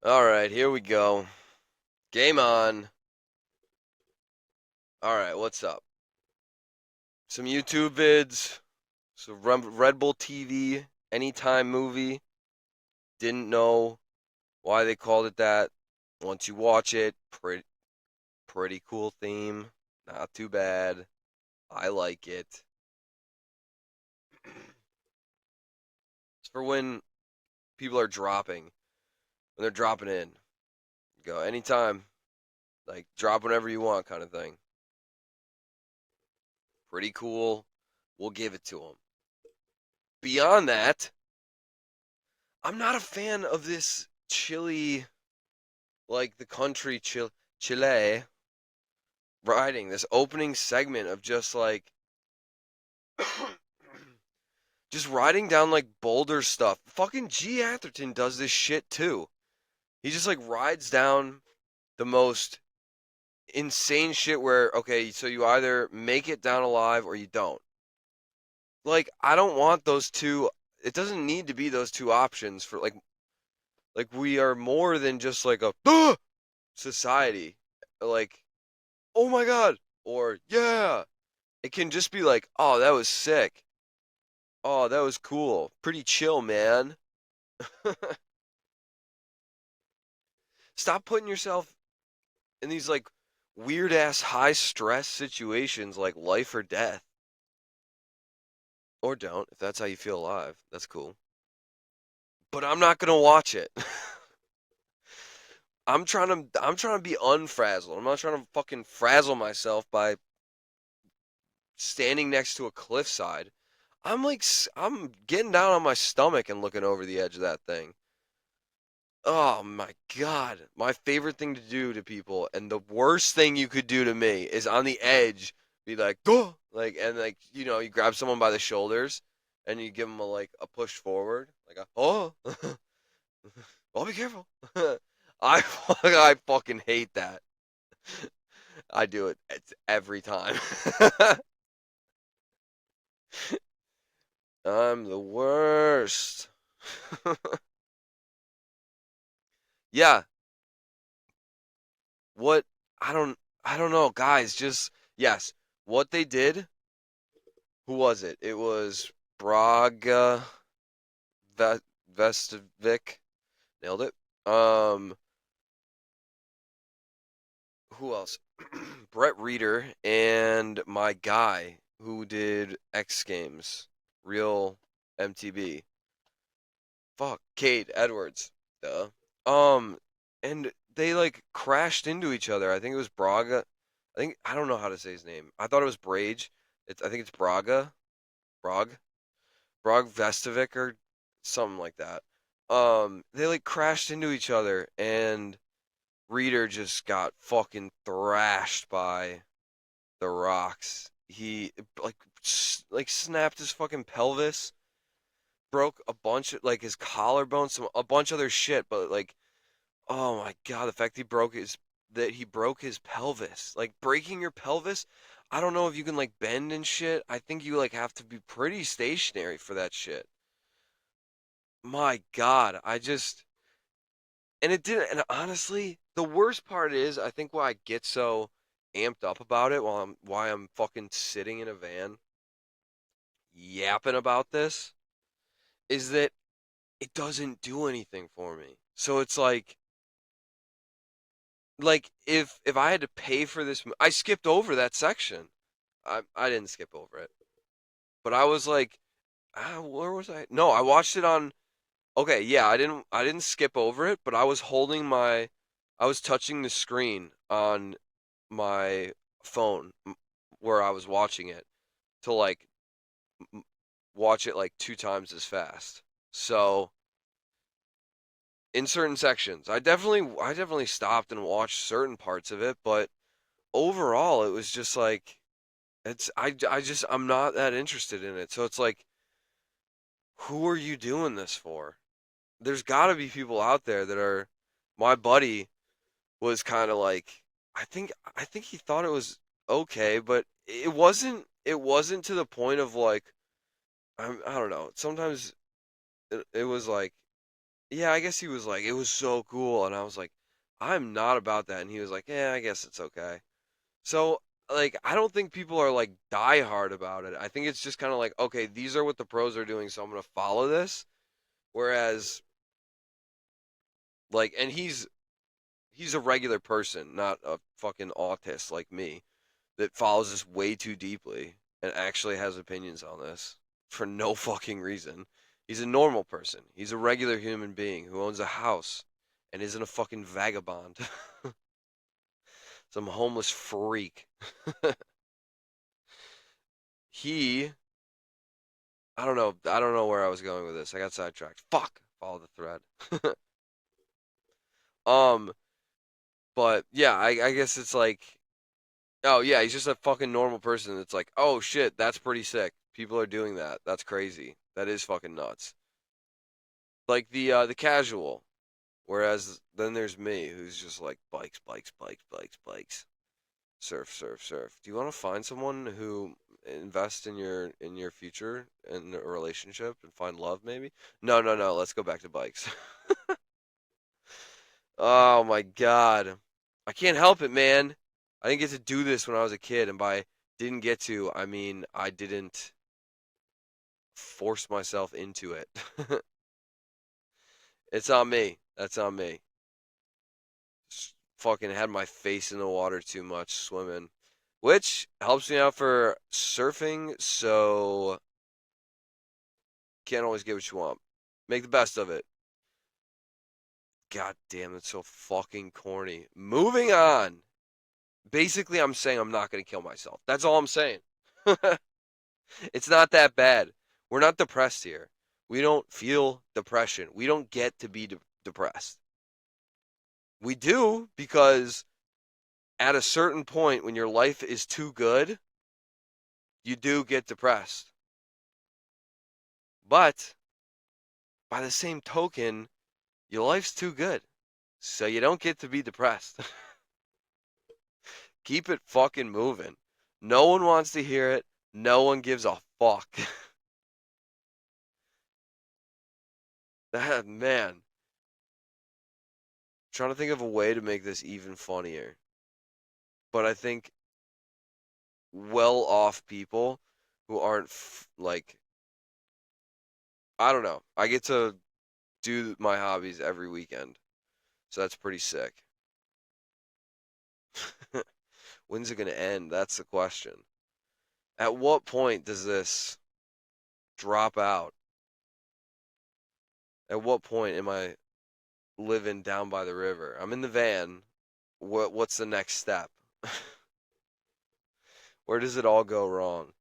All right, here we go. Game on. All right, what's up? Some YouTube vids, some Red Bull TV, Anytime movie. Didn't know why they called it that. Once you watch it, pretty cool theme. Not too bad. I like it. It's for when people are dropping, when they're dropping in. Go anytime, like drop whenever you want, kind of thing. Pretty cool. We'll give it to them. Beyond that, I'm not a fan of this Chile, like the country Chile riding. This opening segment of just like, just riding down like boulder stuff. Fucking G Atherton does this shit too. He just like rides down the most insane shit where, okay, so you either make it down alive or you don't. Like, I don't want those two. It doesn't need to be those two options for like we are more than just like a society. Like, oh my god, or yeah. It can just be like, oh, that was sick. Oh, that was cool. Pretty chill, man. Stop putting yourself in these like weird ass high stress situations like life or death. Or don't, if that's how you feel alive. That's cool. But I'm not gonna watch it. I'm trying to be unfrazzled. I'm not trying to fucking frazzle myself by standing next to a cliffside. I'm getting down on my stomach and looking over the edge of that thing. Oh my God. My favorite thing to do to people, and the worst thing you could do to me is on the edge, be like, go! Like, and like, you grab someone by the shoulders and you give them a push forward. Like, oh, oh, be careful. I fucking hate that. I do it every time. I'm the worst. Yeah, what I don't know, guys, just yes, what they did. Who was it? It was Braga Vestovic. Nailed it. Um, who else? Brett Reeder and my guy who did X Games, real MTB. Fuck, Cade Edwards. Duh. Um, and they like crashed into each other. I think it was Braga. I don't know how to say his name. I thought it was Brage. I think it's Braga. Brog. Brog Vestovic or something like that. They like crashed into each other and Reader just got fucking thrashed by the rocks. He like snapped his fucking pelvis, broke a bunch of like his collarbone, a bunch of other shit, but like oh my god, the fact he broke his pelvis. Like breaking your pelvis, I don't know if you can like bend and shit. I think you like have to be pretty stationary for that shit. My god, and it didn't and honestly, the worst part is I think why I get so amped up about it why I'm fucking sitting in a van yapping about this is that it doesn't do anything for me. So it's like if I had to pay for this, I skipped over that section. I didn't skip over it, but I was like, where was I? No, I watched it on. Okay, yeah, I didn't skip over it, but I was touching the screen on my phone where I was watching it to like watch it like two times as fast. So in certain sections, I definitely stopped and watched certain parts of it, but overall it was just like I'm not that interested in it. So it's like, who are you doing this for? There's got to be people out there that are. My buddy was kind of like, I think he thought it was okay, but it wasn't to the point of like I don't know. Sometimes it was like yeah, I guess he was like, it was so cool, and I was like, I'm not about that, and he was like, yeah, I guess it's okay. So, like, I don't think people are like die hard about it. I think it's just kind of like, okay, these are what the pros are doing, so I'm gonna follow this. Whereas, like, and he's a regular person, not a fucking autist like me that follows this way too deeply and actually has opinions on this for no fucking reason. He's a normal person. He's a regular human being who owns a house and isn't a fucking vagabond. Some homeless freak. He, I don't know. I don't know where I was going with this. I got sidetracked. Fuck. Follow the thread. um, but yeah, I guess it's like, oh yeah, he's just a fucking normal person. That's like, oh shit, that's pretty sick. People are doing that. That's crazy. That is fucking nuts. Like the casual. Whereas then there's me, who's just like bikes, bikes, bikes, bikes, bikes, surf, surf, surf. Do you want to find someone who invest in your future in a relationship and find love maybe? No, no, no. Let's go back to bikes. Oh my god, I can't help it, man. I didn't get to do this when I was a kid, and by didn't get to, I mean I didn't force myself into it. It's on me. That's on me. Fucking had my face in the water too much swimming, which helps me out for surfing. So can't always get what you want. Make the best of it. God damn, it's so fucking corny. Moving on. Basically, I'm saying I'm not gonna kill myself. That's all I'm saying. It's not that bad. We're not depressed here. We don't feel depression. We don't get to be depressed. We do because at a certain point when your life is too good, you do get depressed. But by the same token, your life's too good. So you don't get to be depressed. Keep it fucking moving. No one wants to hear it. No one gives a fuck. That man. Trying to think of a way to make this even funnier. But I think well off people who aren't like, I don't know. I get to do my hobbies every weekend. So that's pretty sick. When's it going to end? That's the question. At what point does this drop out? At what point am I living down by the river? I'm in the van. What's the next step? Where does it all go wrong?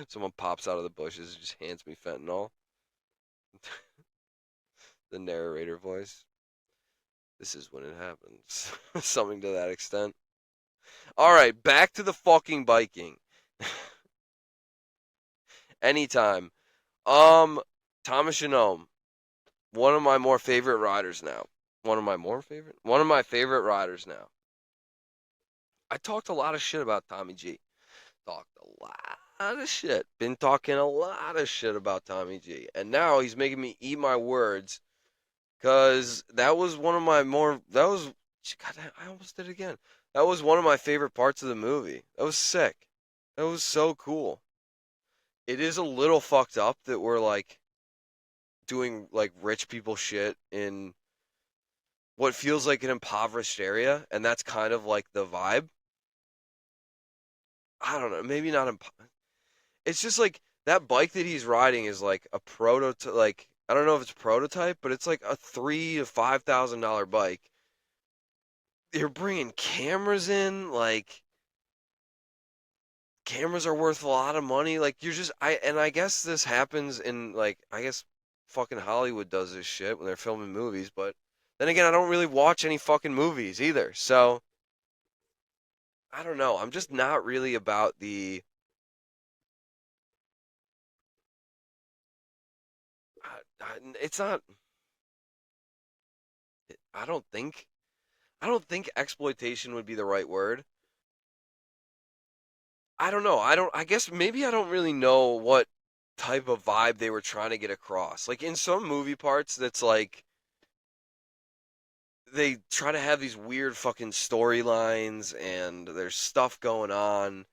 Someone pops out of the bushes and just hands me fentanyl. The narrator voice. This is when it happens. Something to that extent. All right, back to the fucking biking. Anytime. Um, Thomas Shanome, one of my more favorite riders now. One of my more favorite? One of my favorite riders now. I talked a lot of shit about Tommy G. Talked a lot of shit. Been talking a lot of shit about Tommy G. And now he's making me eat my words because that was one of my more. That was. God, I almost did it again. That was one of my favorite parts of the movie. That was sick. That was so cool. It is a little fucked up that we're like doing like rich people shit in what feels like an impoverished area, and that's kind of like the vibe. I don't know, maybe not. It's just like that bike that he's riding is like a prototype. Like I don't know if it's prototype, but it's like a $3,000 to $5,000 bike. You're bringing cameras in, like cameras are worth a lot of money. Like you're just I guess this happens in like I guess fucking Hollywood does this shit when they're filming movies, but then again, I don't really watch any fucking movies either. So I don't know. I'm just not really about the. It's not. I don't think. I don't think exploitation would be the right word. I don't know. I don't. I guess maybe I don't really know what. type of vibe they were trying to get across. Like in some movie parts, that's like they try to have these weird fucking storylines and there's stuff going on.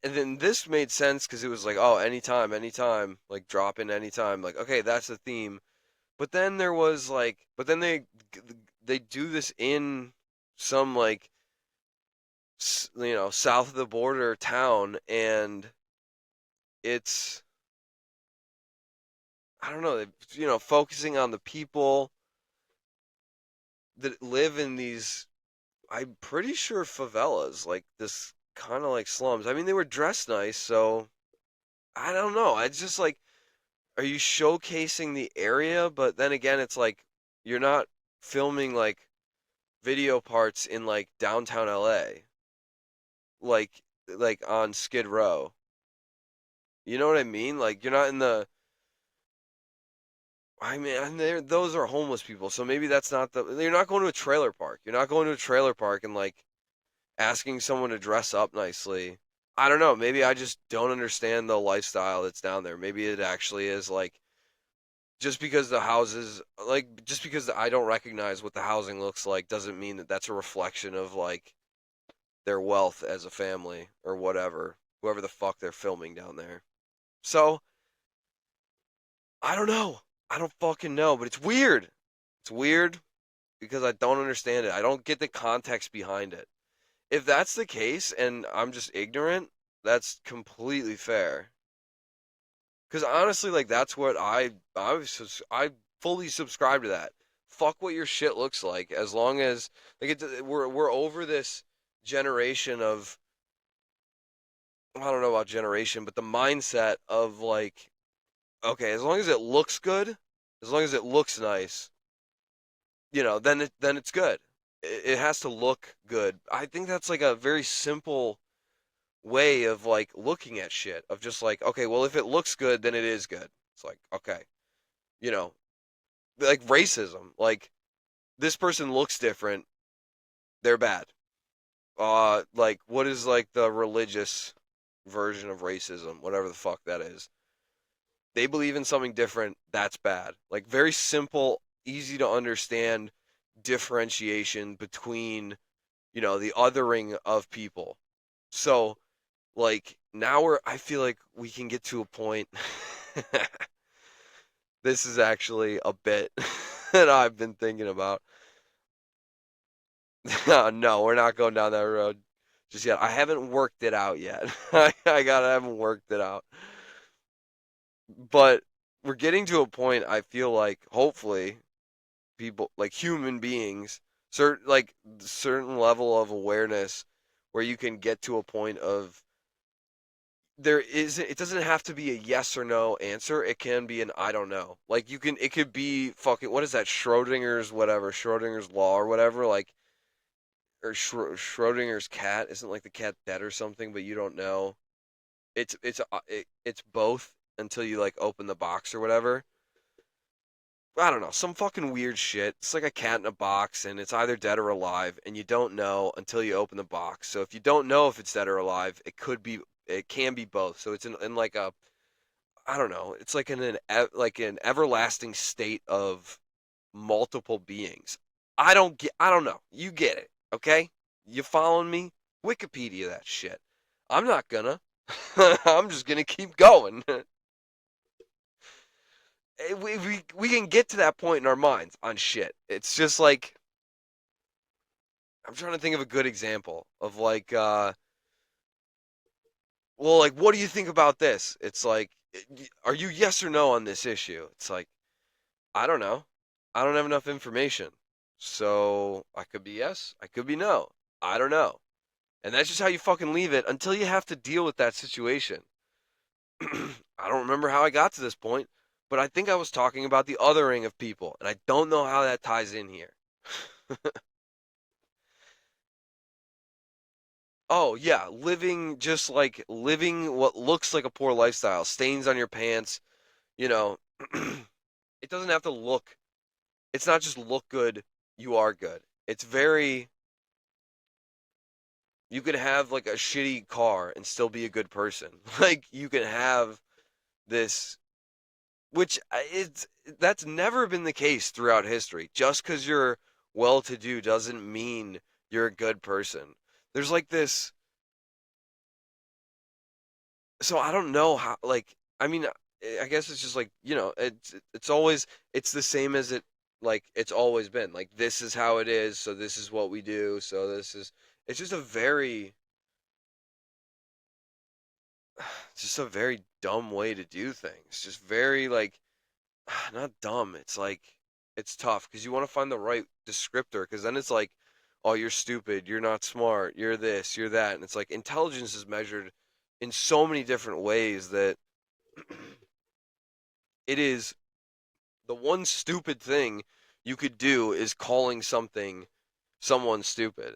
And then this made sense because it was like, oh, anytime, anytime, like drop in anytime. Like, okay, that's the theme. But then there was like, but then they do this in some like, south of the border town, and it's, I don't know, focusing on the people that live in these, I'm pretty sure favelas, like this kind of like slums. I mean, they were dressed nice, so I don't know. It's just like, are you showcasing the area? But then again, it's like you're not filming like video parts in like downtown LA, like on Skid Row. You know what I mean? Like you're not in the. I mean, and those are homeless people, so maybe that's not the. You're not going to a trailer park. You're not going to a trailer park and like asking someone to dress up nicely. I don't know. Maybe I just don't understand the lifestyle that's down there. Maybe it actually is like just because the houses, like just because I don't recognize what the housing looks like doesn't mean that that's a reflection of like their wealth as a family or whatever, whoever the fuck they're filming down there. So, I don't know. I don't fucking know, but it's weird. It's weird because I don't understand it. I don't get the context behind it. If that's the case and I'm just ignorant, that's completely fair. Because honestly, like that's what I fully subscribe to that. Fuck what your shit looks like, as long as like we're over this generation of, I don't know about generation, but the mindset of like, okay, as long as it looks good, as long as it looks nice, then it's good. It has to look good. I think that's like a very simple way of like looking at shit, of just like, okay, well if it looks good, then it is good. It's like, okay, you know, like racism. Like this person looks different, they're bad. Like what is like the religious version of racism, whatever the fuck that is. They believe in something different, that's bad. Like very simple, easy to understand differentiation between, the othering of people. So, like now I feel like we can get to a point. This is actually a bit that I've been thinking about. No, we're not going down that road just yet. I haven't worked it out yet. I haven't worked it out. But we're getting to a point, I feel like, hopefully, people, like human beings, certain level of awareness where you can get to a point of, it doesn't have to be a yes or no answer. It can be an I don't know. Like it could be fucking, what is that, Schrodinger's law or whatever, like, or Schrodinger's cat, isn't like the cat dead or something, but you don't know. It's both until you like open the box or whatever. I don't know, some fucking weird shit. It's like a cat in a box, and it's either dead or alive, and you don't know until you open the box. So if you don't know if it's dead or alive, it can be both. So it's in like a, I don't know, it's like in like an everlasting state of multiple beings. I don't know. You get it, okay? You following me? Wikipedia that shit. I'm not gonna. I'm just gonna keep going. We can get to that point in our minds on shit. It's just like, I'm trying to think of a good example of like, well, like, what do you think about this? It's like, are you yes or no on this issue? It's like, I don't know. I don't have enough information. So I could be yes, I could be no. I don't know. And that's just how you fucking leave it until you have to deal with that situation. I don't remember how I got to this point, but I think I was talking about the othering of people, and I don't know how that ties in here. Oh, yeah, living what looks like a poor lifestyle, stains on your pants, you know. It doesn't have to look, it's not just look good, you are good. It's very, you could have like a shitty car and still be a good person. Like you can have this, which it's that's never been the case throughout history. Just because you're well-to-do doesn't mean you're a good person. There's like this, so I don't know how, like, I mean, I guess it's just like, it's always, it's the same as it, like, it's always been. Like, this is how it is, so this is what we do, so this is, it's just a very, it's just a very dumb way to do things. Just very, like, not dumb. It's like, it's tough because you want to find the right descriptor, because then it's like, oh, you're stupid, you're not smart, you're this, you're that. And it's like, intelligence is measured in so many different ways that it is the one stupid thing you could do is calling someone stupid,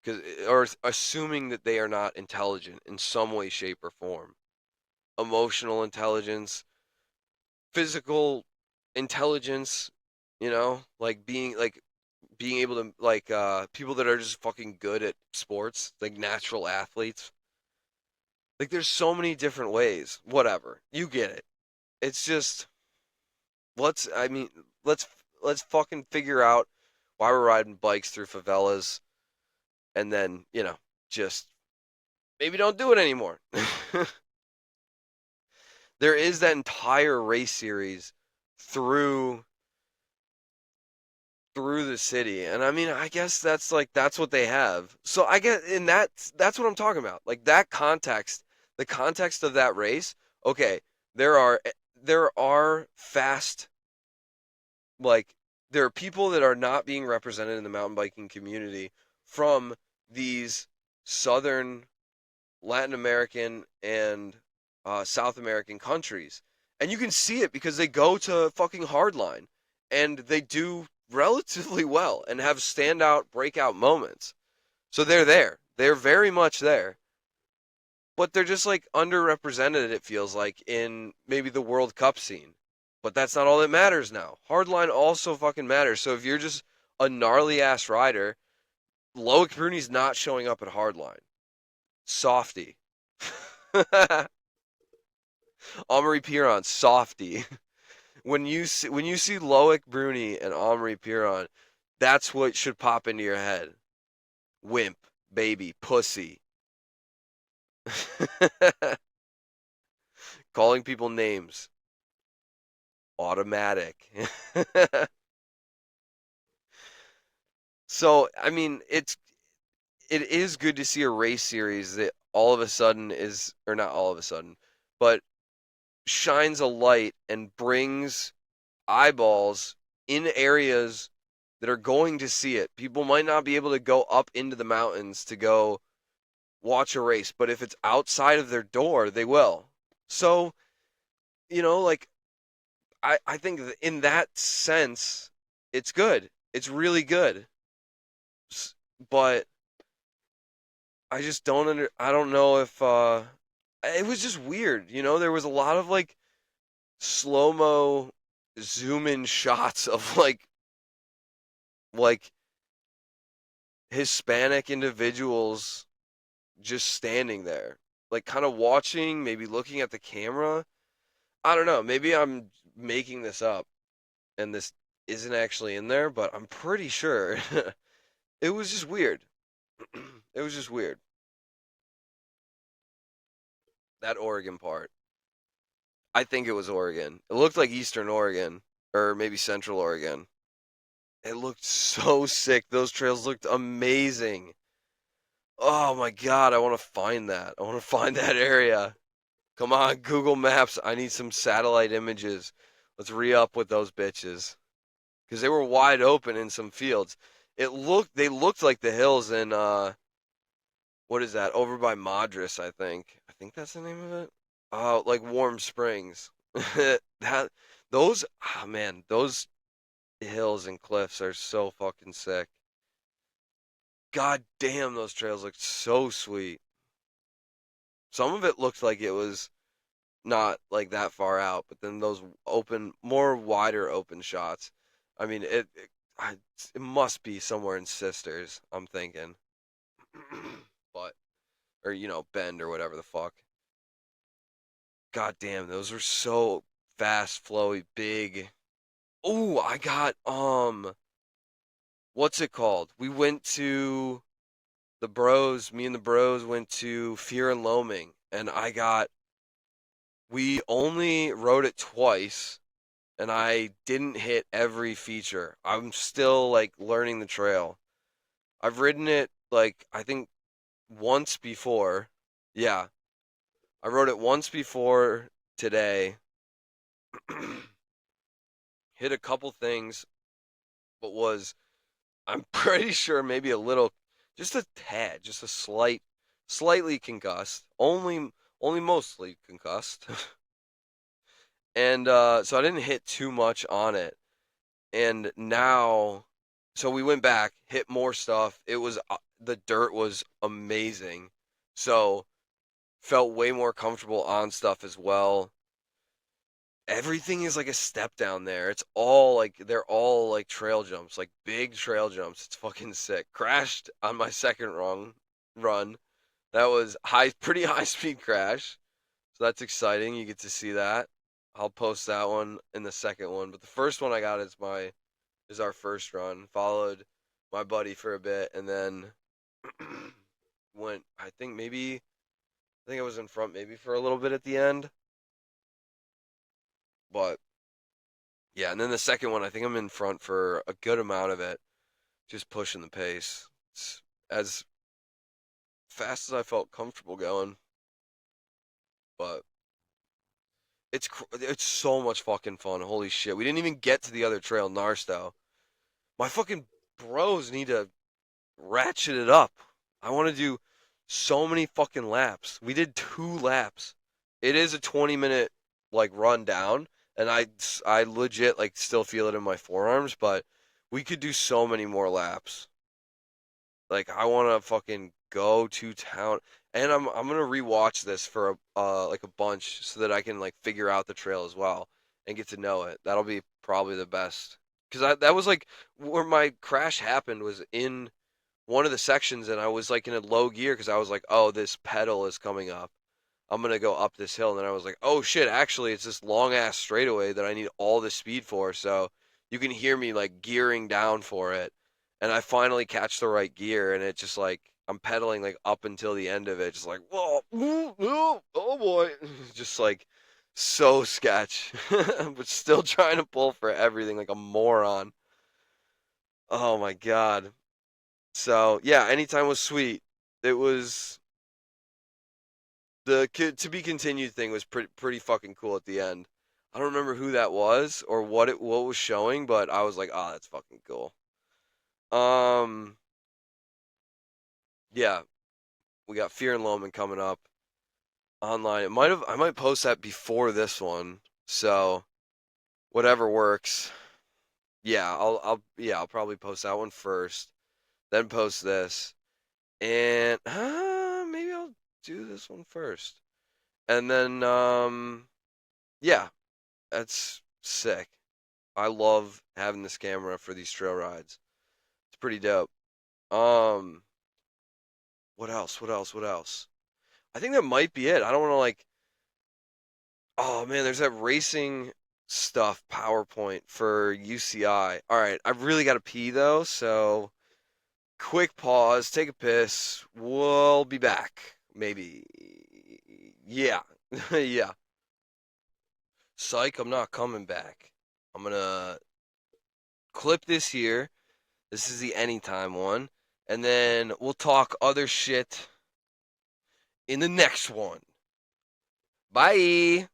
because, or assuming that they are not intelligent in some way, shape, or form. Emotional intelligence, physical intelligence, like being able to, like, people that are just fucking good at sports, like natural athletes. Like, there's so many different ways. Whatever, you get it. It's just, let's I mean let's let's fucking figure out why we're riding bikes through favelas, and then, just maybe don't do it anymore. There is that entire race series through the city, and I mean, I guess that's like, that's what they have. So I get, and that's what I'm talking about. Like, that context, the context of that race. Okay, there are fast, like, there are people that are not being represented in the mountain biking community from these southern Latin American and South American countries. And you can see it because they go to fucking hardline and they do relatively well and have standout breakout moments. So they're there. They're very much there. But they're just like underrepresented, it feels like, in maybe the World Cup scene. But that's not all that matters now. Hardline also fucking matters. So if you're just a gnarly ass rider, Loic Bruni's not showing up at hardline. Softy. Amaury Piron, softy. When you see Loic Bruni and Amaury Piron, that's what should pop into your head. Wimp, baby, pussy. Calling people names. Automatic. So, I mean, it is good to see a race series that all of a sudden is, or not all of a sudden, but shines a light and brings eyeballs in areas that are going to see it. People might not be able to go up into the mountains to go watch a race, but if it's outside of their door, they will. So, like, I think in that sense, it's good. It's really good. But I don't know if it was just weird, there was a lot of, like, slow-mo zoom in shots of, like Hispanic individuals just standing there, like, kind of watching, maybe looking at the camera. I don't know. Maybe I'm making this up and this isn't actually in there, but I'm pretty sure. It was just weird. It was just weird. That Oregon part. I think it was Oregon. It looked like Eastern Oregon or maybe Central Oregon. It looked so sick. Those trails looked amazing. Oh my God, I want to find that. I want to find that area. Come on, Google Maps. I need some satellite images. Let's re-up with those bitches. Because they were wide open in some fields. They looked like the hills in, what is that? Over by Madras, I think. I think that's the name of it. Oh, like Warm Springs. That those ah man, those hills and cliffs are so fucking sick. God damn, those trails look so sweet. Some of it looked like it was not like that far out, but then those open, more wider open shots. I mean, it must be somewhere in Sisters, I'm thinking. But, or Bend or whatever the fuck. God damn, those were so fast, flowy, big. Oh, I got what's it called? We went to the bros, me and the bros went to Fear and Loaming, and we only rode it twice, and I didn't hit every feature. I'm still like learning the trail. I've ridden it like I think once before. Yeah, I rode it once before today. Hit a couple things, but was I'm pretty sure maybe a little, just a tad, just a slightly concussed. Only mostly concussed. And so I didn't hit too much on it. And now, so we went back, hit more stuff. It was the dirt was amazing. So felt way more comfortable on stuff as well. Everything is like a step down there. It's all like they're all like trail jumps, like big trail jumps. It's fucking sick. Crashed on my second run. That was pretty high speed crash. So that's exciting. You get to see that. I'll post that one in the second one, but the first one I got is our first run. Followed my buddy for a bit, and then went. I think I was in front maybe for a little bit at the end, but yeah. And then the second one, I think I'm in front for a good amount of it, just pushing the pace. It's as fast as I felt comfortable going, but it's so much fucking fun. Holy shit. We didn't even get to the other trail, Narsto. My fucking bros need to ratchet it up. I want to do so many fucking laps. We did 2 laps. It is a 20-minute like run down, and I legit like still feel it in my forearms, but we could do so many more laps. Like I want to fucking go to town, and I'm gonna rewatch this for like a bunch so that I can like figure out the trail as well and get to know it. That'll be probably the best because that was like where my crash happened was in one of the sections, and I was like in a low gear because I was like, oh, this pedal is coming up. I'm gonna go up this hill, and then I was like, oh shit, actually it's this long ass straightaway that I need all this speed for. So you can hear me like gearing down for it, and I finally catch the right gear, and it just like I'm pedaling like up until the end of it, just like whoa, oh boy, just like so sketch, but still trying to pull for everything like a moron. Oh my god. So yeah, anytime was sweet. It was the to be continued thing was pretty fucking cool at the end. I don't remember who that was or what was showing, but I was like, oh, that's fucking cool. Um, yeah, we got Fear and Loman coming up online. I might post that before this one, so whatever works. Yeah, I'll probably post that one first, then post this, and maybe I'll do this one first. And then, yeah, that's sick. I love having this camera for these trail rides. It's pretty dope. Um, what else? What else? What else? I think that might be it. I don't want to like, oh man, there's that racing stuff PowerPoint for UCI. All right, I've really got to pee though, so quick pause, take a piss. We'll be back. Maybe. Yeah. Yeah. Psych, I'm not coming back. I'm gonna clip this here. This is the anytime one. And then we'll talk other shit in the next one. Bye.